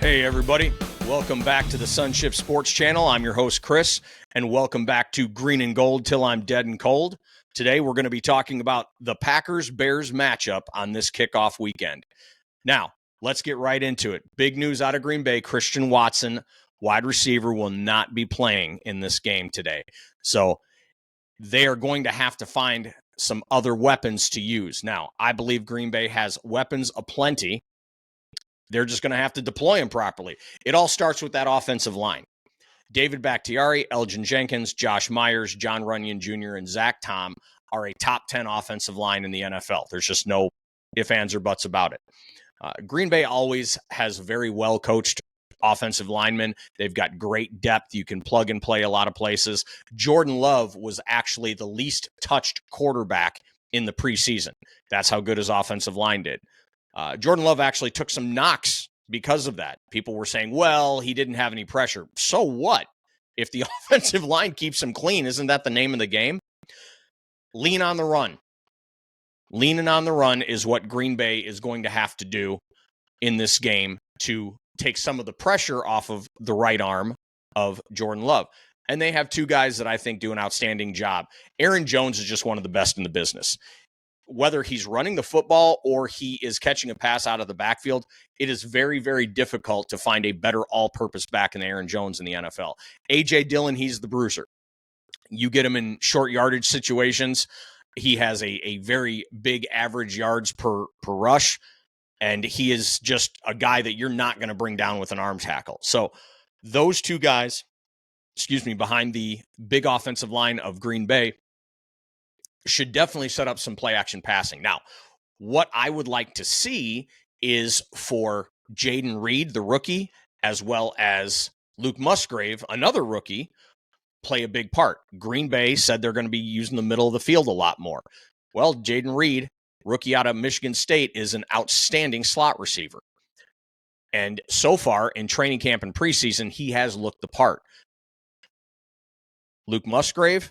Hey everybody, welcome back to the Sunship Sports Channel. I'm your host Chris, and welcome back to Green and Gold Till I'm Dead and Cold. Today we're going to be talking about the Packers-Bears matchup on this kickoff weekend. Now, let's get right into it. Big news out of Green Bay, Christian Watson, wide receiver, will not be playing in this game today. So they are going to have to find some other weapons to use. Now, I believe Green Bay has weapons aplenty. They're just going to have to deploy them properly. It all starts with that offensive line. David Bakhtiari, Elgin Jenkins, Josh Myers, John Runyon Jr., and Zach Tom are a top 10 offensive line in the NFL. There's just no ifs, ands, or buts about it. Green Bay always has very well-coached offensive linemen. They've got great depth. You can plug and play a lot of places. Jordan Love was actually the least touched quarterback in the preseason. That's how good his offensive line did. Jordan Love actually took some knocks because of that. People were saying, well, he didn't have any pressure. So what? If the offensive line keeps him clean, isn't that the name of the game? Lean on the run. Leaning on the run is what Green Bay is going to have to do in this game to take some of the pressure off of the right arm of Jordan Love. And they have two guys that I think do an outstanding job. Aaron Jones is just one of the best in the business. Whether he's running the football or he is catching a pass out of the backfield, it is very, very difficult to find a better all-purpose back than Aaron Jones in the NFL. A.J. Dillon, he's the bruiser. You get him in short yardage situations. He has a very big average yards per rush, and he is just a guy that you're not going to bring down with an arm tackle. So those two guys, behind the big offensive line of Green Bay, should definitely set up some play-action passing. Now, what I would like to see is for Jayden Reed, the rookie, as well as Luke Musgrave, another rookie, play a big part. Green Bay said they're going to be using the middle of the field a lot more. Well, Jayden Reed, rookie out of Michigan State, is an outstanding slot receiver. And so far in training camp and preseason, he has looked the part. Luke Musgrave,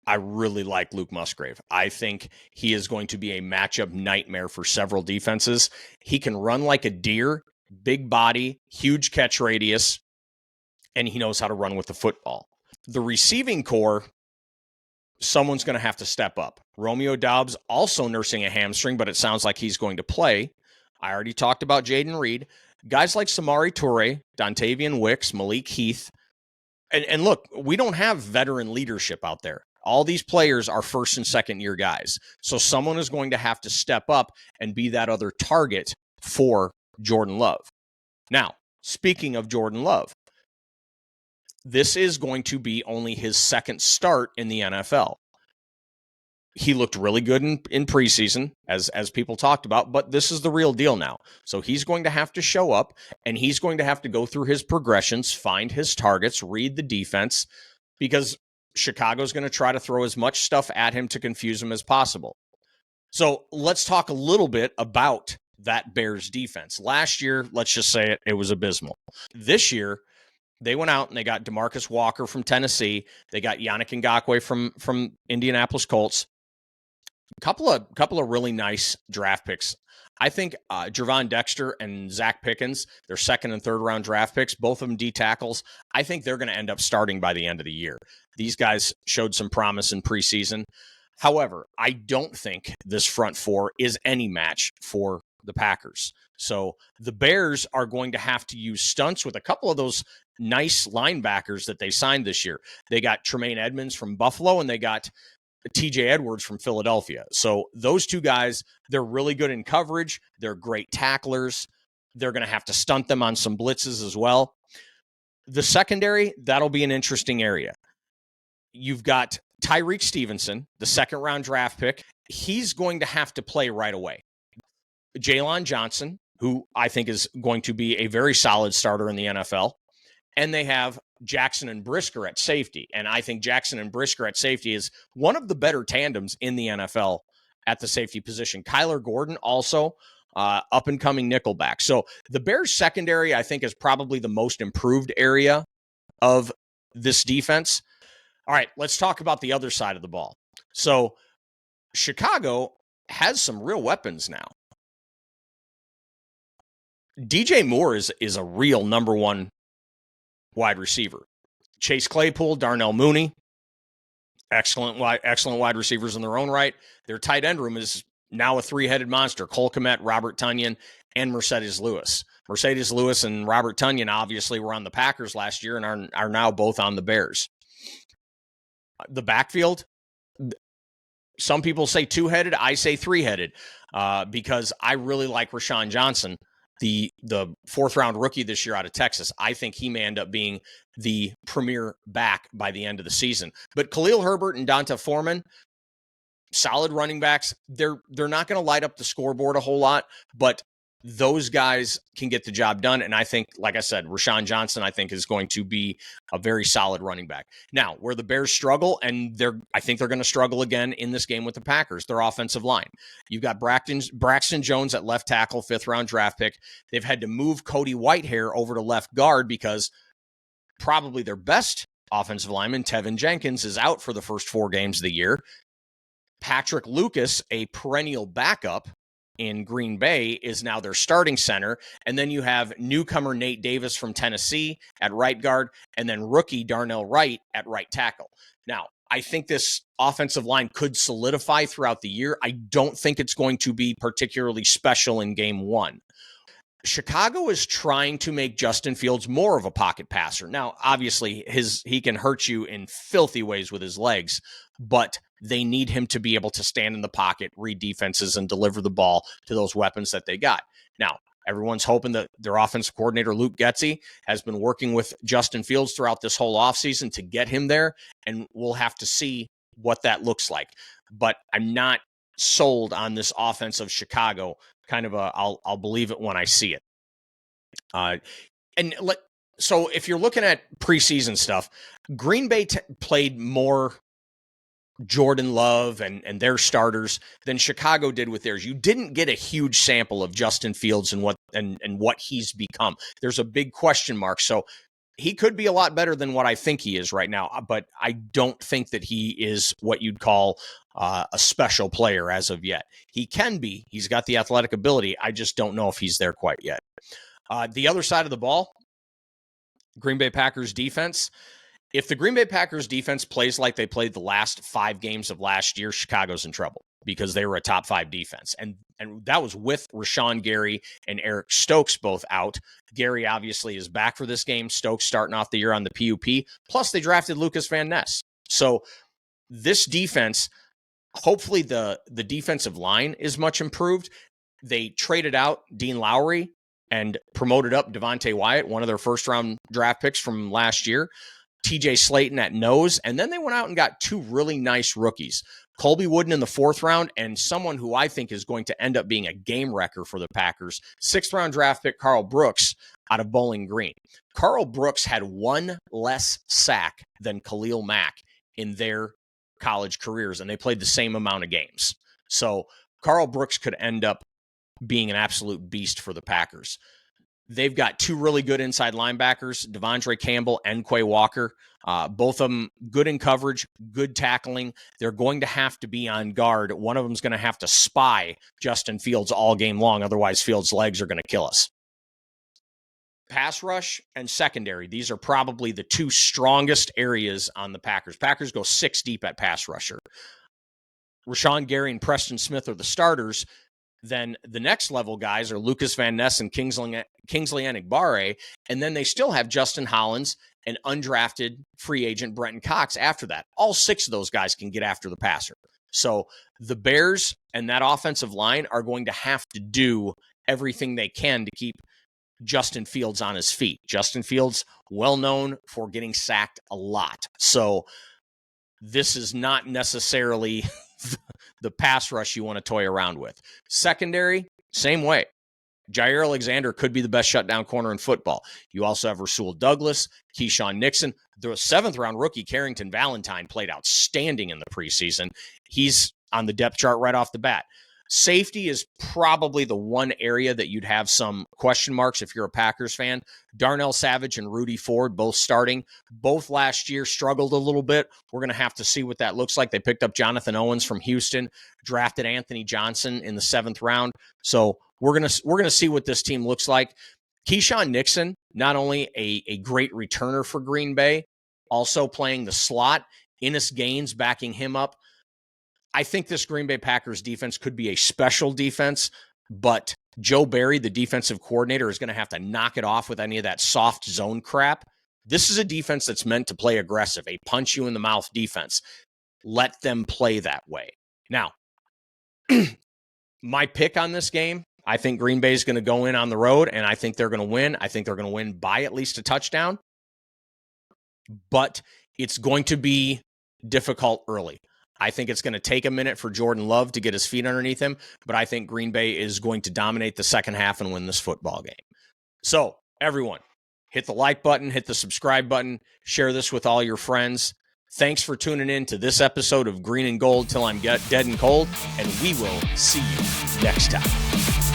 I really like Luke Musgrave. I think he is going to be a matchup nightmare for several defenses. He can run like a deer, big body, huge catch radius, and he knows how to run with the football. The receiving core, someone's going to have to step up. Romeo Doubs also nursing a hamstring, but it sounds like he's going to play. I already talked about Jayden Reed. Guys like Samori Toure, Dontavian Wicks, Malik Heath. And look, we don't have veteran leadership out there. All these players are first and second year guys. So someone is going to have to step up and be that other target for Jordan Love. Now, speaking of Jordan Love, this is going to be only his second start in the NFL. He looked really good in preseason, as people talked about, but this is the real deal now. So he's going to have to show up, and he's going to have to go through his progressions, find his targets, read the defense, because Chicago's going to try to throw as much stuff at him to confuse him as possible. So let's talk a little bit about that Bears defense. Last year, let's just say it was abysmal. This year, they went out and they got DeMarcus Walker from Tennessee. They got Yannick Ngakoue from Indianapolis Colts. A couple of really nice draft picks. I think Gervon Dexter and Zach Pickens, their second and third round draft picks, both of them D tackles. I think they're going to end up starting by the end of the year. These guys showed some promise in preseason. However, I don't think this front four is any match for the Packers. So the Bears are going to have to use stunts with a couple of those nice linebackers that they signed this year. They got Tremaine Edmonds from Buffalo, and they got TJ Edwards from Philadelphia. So those two guys, they're really good in coverage. They're great tacklers. They're going to have to stunt them on some blitzes as well. The secondary, that'll be an interesting area. You've got Tyreek Stevenson, the second round draft pick. He's going to have to play right away. Jalen Johnson, who I think is going to be a very solid starter in the NFL. And they have Jackson and Brisker at safety. And I think Jackson and Brisker at safety is one of the better tandems in the NFL at the safety position. Kyler Gordon also up-and-coming nickelback. So the Bears secondary, I think, is probably the most improved area of this defense. All right, let's talk about the other side of the ball. So Chicago has some real weapons now. DJ Moore is a real number one wide receiver. Chase Claypool, Darnell Mooney, excellent wide receivers in their own right. Their tight end room is now a three-headed monster: Cole Kmet, Robert Tonyan, and Mercedes Lewis. Mercedes Lewis and Robert Tonyan obviously were on the Packers last year and are now both on the Bears. The backfield, some people say two-headed. I say three-headed because I really like Rashawn Johnson, the fourth-round rookie this year out of Texas. I think he may end up being the premier back by the end of the season. But Khalil Herbert and Donta Foreman, solid running backs. They're not going to light up the scoreboard a whole lot, but those guys can get the job done. And I think, like I said, Rashawn Johnson, I think, is going to be a very solid running back. Now, where the Bears struggle, and I think they're going to struggle again in this game with the Packers, their offensive line. You've got Braxton Jones at left tackle, 5th-round draft pick. They've had to move Cody Whitehair over to left guard because probably their best offensive lineman, Tevin Jenkins, is out for the first 4 games of the year. Patrick Lucas, a perennial backup in Green Bay, is now their starting center. And then you have newcomer Nate Davis from Tennessee at right guard, and then rookie Darnell Wright at right tackle. Now, I think this offensive line could solidify throughout the year. I don't think it's going to be particularly special in game 1. Chicago is trying to make Justin Fields more of a pocket passer. Now, obviously, he can hurt you in filthy ways with his legs, but they need him to be able to stand in the pocket, read defenses, and deliver the ball to those weapons that they got. Now, everyone's hoping that their offensive coordinator, Luke Getsy, has been working with Justin Fields throughout this whole offseason to get him there, and we'll have to see what that looks like. But I'm not sold on this offense of Chicago. I'll believe it when I see it. So if you're looking at preseason stuff, Green Bay played more Jordan Love and their starters than Chicago did with theirs. You didn't get a huge sample of Justin Fields and what he's become. There's a big question mark. So he could be a lot better than what I think he is right now, but I don't think that he is what you'd call a special player as of yet. He can be. He's got the athletic ability. I just don't know if he's there quite yet. The other side of the ball, Green Bay Packers defense. If the Green Bay Packers defense plays like they played the last 5 games of last year, Chicago's in trouble because they were a top 5 defense. And that was with Rashawn Gary and Eric Stokes both out. Gary obviously is back for this game. Stokes starting off the year on the PUP. Plus, they drafted Lucas Van Ness. So this defense, hopefully the defensive line is much improved. They traded out Dean Lowry and promoted up Devontae Wyatt, one of their first-round draft picks from last year. TJ Slayton at nose, and then they went out and got 2 really nice rookies. Colby Wooden in the 4th round, and someone who I think is going to end up being a game wrecker for the Packers, 6th-round draft pick Carl Brooks out of Bowling Green. Carl Brooks had 1 less sack than Khalil Mack in their college careers, and they played the same amount of games. So Carl Brooks could end up being an absolute beast for the Packers. They've got 2 really good inside linebackers, Devondre Campbell and Quay Walker. Both of them good in coverage, good tackling. They're going to have to be on guard. One of them is going to have to spy Justin Fields all game long. Otherwise, Fields' legs are going to kill us. Pass rush and secondary. These are probably the 2 strongest areas on the Packers. Packers go 6 deep at pass rusher. Rashawn Gary and Preston Smith are the starters. Then the next level guys are Lucas Van Ness and Kingsley Enagbare, and then they still have Justin Hollins and undrafted free agent Brenton Cox after that. All 6 of those guys can get after the passer. So the Bears and that offensive line are going to have to do everything they can to keep Justin Fields on his feet. Justin Fields, well known for getting sacked a lot. So this is not necessarily the pass rush you want to toy around with. Secondary, same way. Jair Alexander could be the best shutdown corner in football. You also have Rasul Douglas, Keyshawn Nixon. The 7th-round rookie Carrington Valentine played outstanding in the preseason. He's on the depth chart right off the bat. Safety is probably the one area that you'd have some question marks if you're a Packers fan. Darnell Savage and Rudy Ford both starting. Both last year struggled a little bit. We're going to have to see what that looks like. They picked up Jonathan Owens from Houston, drafted Anthony Johnson in the 7th round. So we're going to see what this team looks like. Keyshawn Nixon, not only a great returner for Green Bay, also playing the slot. Innis Gaines backing him up. I think this Green Bay Packers defense could be a special defense, but Joe Barry, the defensive coordinator, is going to have to knock it off with any of that soft zone crap. This is a defense that's meant to play aggressive, a punch-you-in-the-mouth defense. Let them play that way. Now, my pick on this game, I think Green Bay is going to go in on the road, and I think they're going to win. I think they're going to win by at least a touchdown, but it's going to be difficult early. I think it's going to take a minute for Jordan Love to get his feet underneath him, but I think Green Bay is going to dominate the second half and win this football game. So, everyone, hit the like button, hit the subscribe button, share this with all your friends. Thanks for tuning in to this episode of Green and Gold Till I'm Dead and Cold, and we will see you next time.